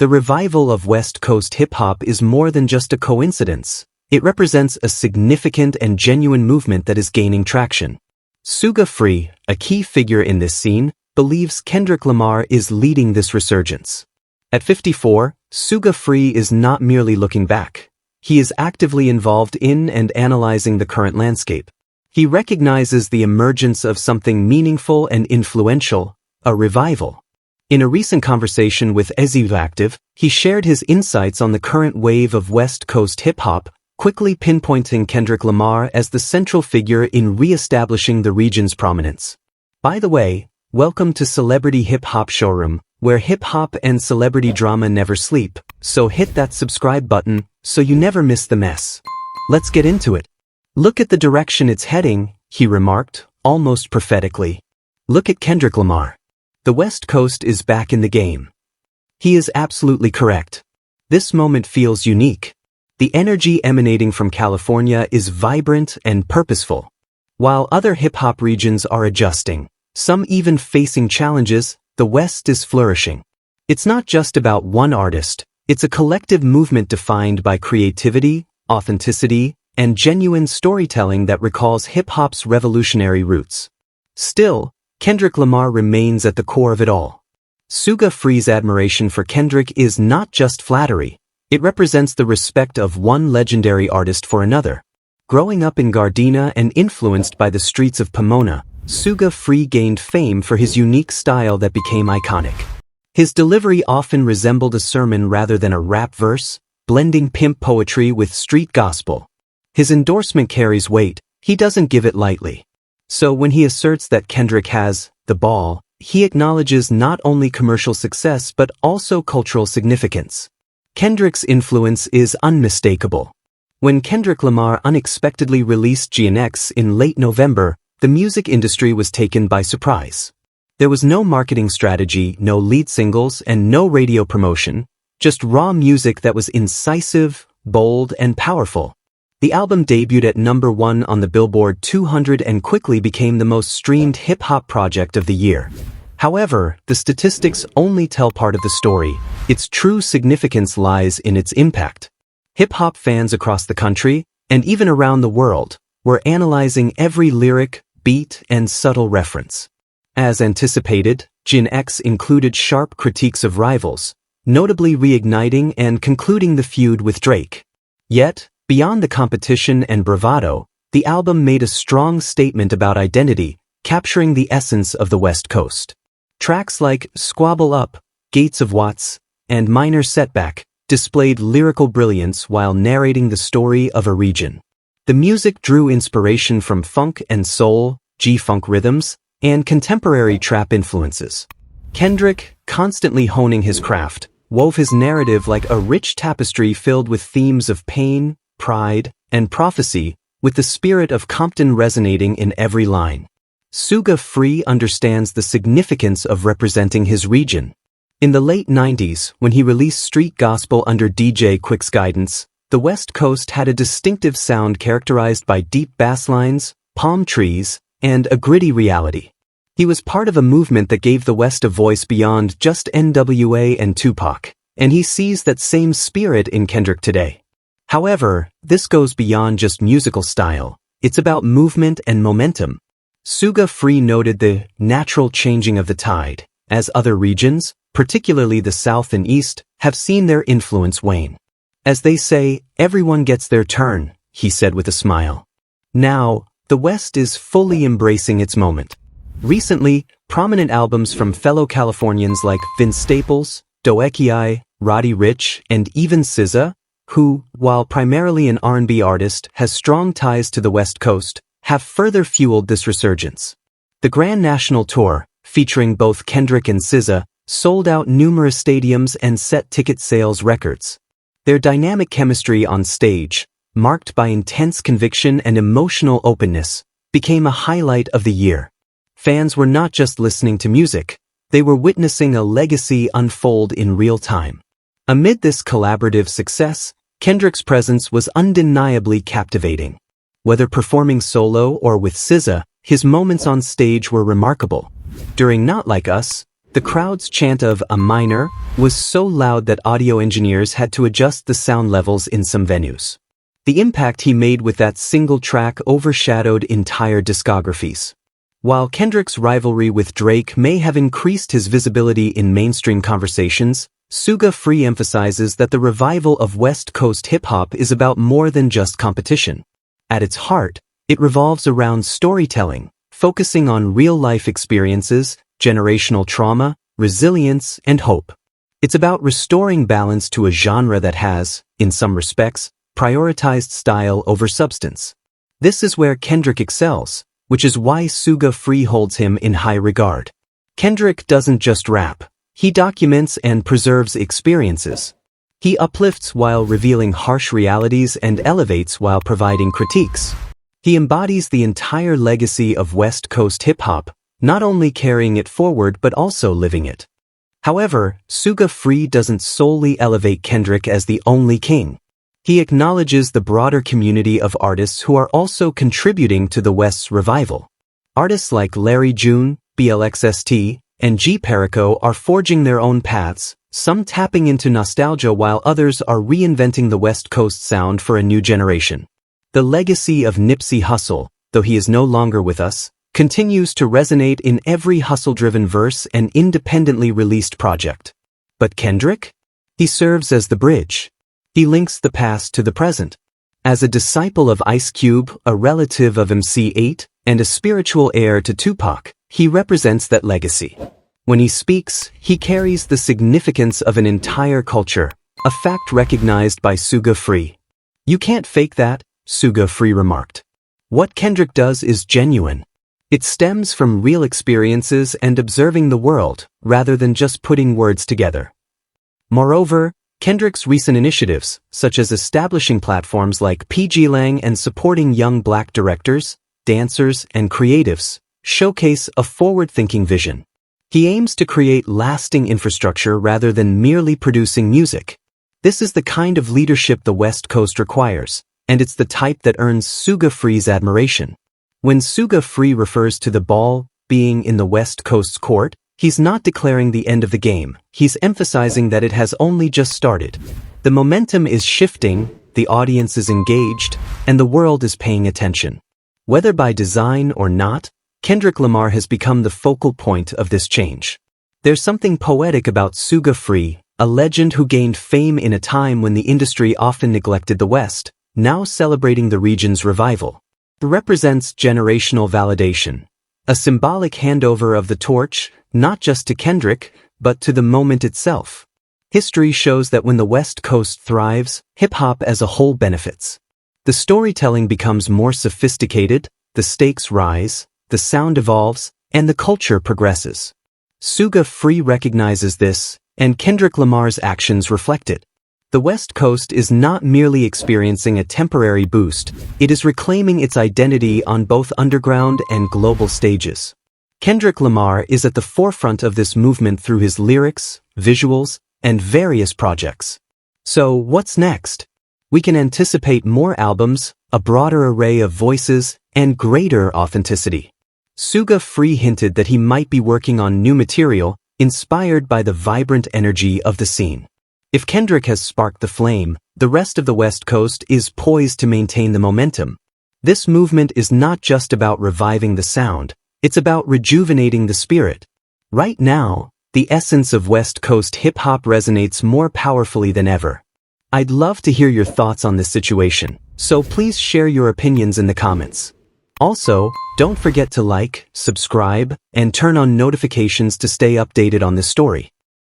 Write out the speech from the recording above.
The revival of West Coast hip-hop is more than just a coincidence. It represents a significant and genuine movement that is gaining traction. Suga Free, a key figure in this scene, believes Kendrick Lamar is leading this resurgence. At 54, Suga Free is not merely looking back. He is actively involved in and analyzing the current landscape. He recognizes the emergence of something meaningful and influential, a revival. In a recent conversation with Active, he shared his insights on the current wave of West Coast hip-hop, quickly pinpointing Kendrick Lamar as the central figure in re-establishing the region's prominence. By the way, welcome to Celebrity Hip Hop Showroom, where hip-hop and celebrity drama never sleep, so hit that subscribe button so you never miss the mess. Let's get into it. Look at the direction it's heading, he remarked, almost prophetically. Look at Kendrick Lamar. The West Coast is back in the game. He is absolutely correct. This moment feels unique. The energy emanating from California is vibrant and purposeful. While other hip-hop regions are adjusting, some even facing challenges, the West is flourishing. It's not just about one artist, it's a collective movement defined by creativity, authenticity, and genuine storytelling that recalls hip-hop's revolutionary roots. Still, Kendrick Lamar remains at the core of it all. Suga Free's admiration for Kendrick is not just flattery. It represents the respect of one legendary artist for another. Growing up in Gardena and influenced by the streets of Pomona, Suga Free gained fame for his unique style that became iconic. His delivery often resembled a sermon rather than a rap verse, blending pimp poetry with street gospel. His endorsement carries weight, he doesn't give it lightly. So when he asserts that Kendrick has the ball, he acknowledges not only commercial success but also cultural significance. Kendrick's influence is unmistakable. When Kendrick Lamar unexpectedly released GNX in late November, the music industry was taken by surprise. There was no marketing strategy, no lead singles, and no radio promotion, just raw music that was incisive, bold, and powerful. The album debuted at #1 on the Billboard 200 and quickly became the most streamed hip-hop project of the year. However, the statistics only tell part of the story. Its true significance lies in its impact. Hip-hop fans across the country, and even around the world, were analyzing every lyric, beat, and subtle reference. As anticipated, Gen X included sharp critiques of rivals, notably reigniting and concluding the feud with Drake. Yet, beyond the competition and bravado, the album made a strong statement about identity, capturing the essence of the West Coast. Tracks like Squabble Up, Gates of Watts, and Minor Setback displayed lyrical brilliance while narrating the story of a region. The music drew inspiration from funk and soul, G-funk rhythms, and contemporary trap influences. Kendrick, constantly honing his craft, wove his narrative like a rich tapestry filled with themes of pain, pride, and prophecy, with the spirit of Compton resonating in every line. Suga Free understands the significance of representing his region. In the late 90s, when he released street gospel under DJ Quick's guidance, the West Coast had a distinctive sound characterized by deep bass lines, palm trees, and a gritty reality. He was part of a movement that gave the West a voice beyond just NWA and Tupac, and he sees that same spirit in Kendrick today. However, this goes beyond just musical style. It's about movement and momentum. Suga Free noted the natural changing of the tide, as other regions, particularly the South and East, have seen their influence wane. As they say, everyone gets their turn, he said with a smile. Now, the West is fully embracing its moment. Recently, prominent albums from fellow Californians like Vince Staples, Doekiai, Roddy Ricch, and even SZA, who, while primarily an R&B artist, has strong ties to the West Coast, have further fueled this resurgence. The Grand National Tour, featuring both Kendrick and SZA, sold out numerous stadiums and set ticket sales records. Their dynamic chemistry on stage, marked by intense conviction and emotional openness, became a highlight of the year. Fans were not just listening to music, they were witnessing a legacy unfold in real time. Amid this collaborative success, Kendrick's presence was undeniably captivating. Whether performing solo or with SZA, his moments on stage were remarkable. During Not Like Us, The crowd's chant of "a minor" was so loud that audio engineers had to adjust the sound levels in some venues. The impact he made with that single track overshadowed entire discographies. While Kendrick's rivalry with Drake may have increased his visibility in mainstream conversations, Suga Free emphasizes that the revival of West Coast hip-hop is about more than just competition. At its heart, it revolves around storytelling, focusing on real-life experiences, generational trauma, resilience, and hope. It's about restoring balance to a genre that has, in some respects, prioritized style over substance. This is where Kendrick excels, which is why Suga Free holds him in high regard. Kendrick doesn't just rap. He documents and preserves experiences. He uplifts while revealing harsh realities and elevates while providing critiques. He embodies the entire legacy of West Coast hip-hop, not only carrying it forward but also living it. However, Suga Free doesn't solely elevate Kendrick as the only king. He acknowledges the broader community of artists who are also contributing to the West's revival. Artists like Larry June, BLXST, and G Perico are forging their own paths, some tapping into nostalgia while others are reinventing the West Coast sound for a new generation. The legacy of Nipsey Hussle, though he is no longer with us, continues to resonate in every hustle-driven verse and independently released project. But Kendrick? He serves as the bridge. He links the past to the present. As a disciple of Ice Cube, a relative of MC8, and a spiritual heir to Tupac, he represents that legacy. When he speaks, he carries the significance of an entire culture, a fact recognized by Suga Free. "You can't fake that," Suga Free remarked. What Kendrick does is genuine. It stems from real experiences and observing the world, rather than just putting words together. Moreover, Kendrick's recent initiatives, such as establishing platforms like PGLang and supporting young black directors, dancers, and creatives, showcase a forward-thinking vision. He aims to create lasting infrastructure rather than merely producing music. This is the kind of leadership the West Coast requires, and it's the type that earns Suga Free's admiration. When Suga Free refers to the ball being in the West Coast's court, he's not declaring the end of the game. He's emphasizing that it has only just started. The momentum is shifting, the audience is engaged, and the world is paying attention. Whether by design or not, Kendrick Lamar has become the focal point of this change. There's something poetic about Suga Free, a legend who gained fame in a time when the industry often neglected the West, now celebrating the region's revival. It represents generational validation, a symbolic handover of the torch, not just to Kendrick, but to the moment itself. History shows that when the West Coast thrives, hip-hop as a whole benefits. The storytelling becomes more sophisticated, the stakes rise, the sound evolves, and the culture progresses. Suga Free recognizes this, and Kendrick Lamar's actions reflect it. The West Coast is not merely experiencing a temporary boost, it is reclaiming its identity on both underground and global stages. Kendrick Lamar is at the forefront of this movement through his lyrics, visuals, and various projects. So, what's next? We can anticipate more albums, a broader array of voices, and greater authenticity. Suga Free hinted that he might be working on new material, inspired by the vibrant energy of the scene. If Kendrick has sparked the flame, the rest of the West Coast is poised to maintain the momentum. This movement is not just about reviving the sound, it's about rejuvenating the spirit. Right now, the essence of West Coast hip-hop resonates more powerfully than ever. I'd love to hear your thoughts on this situation, so please share your opinions in the comments. Also, don't forget to like, subscribe, and turn on notifications to stay updated on this story.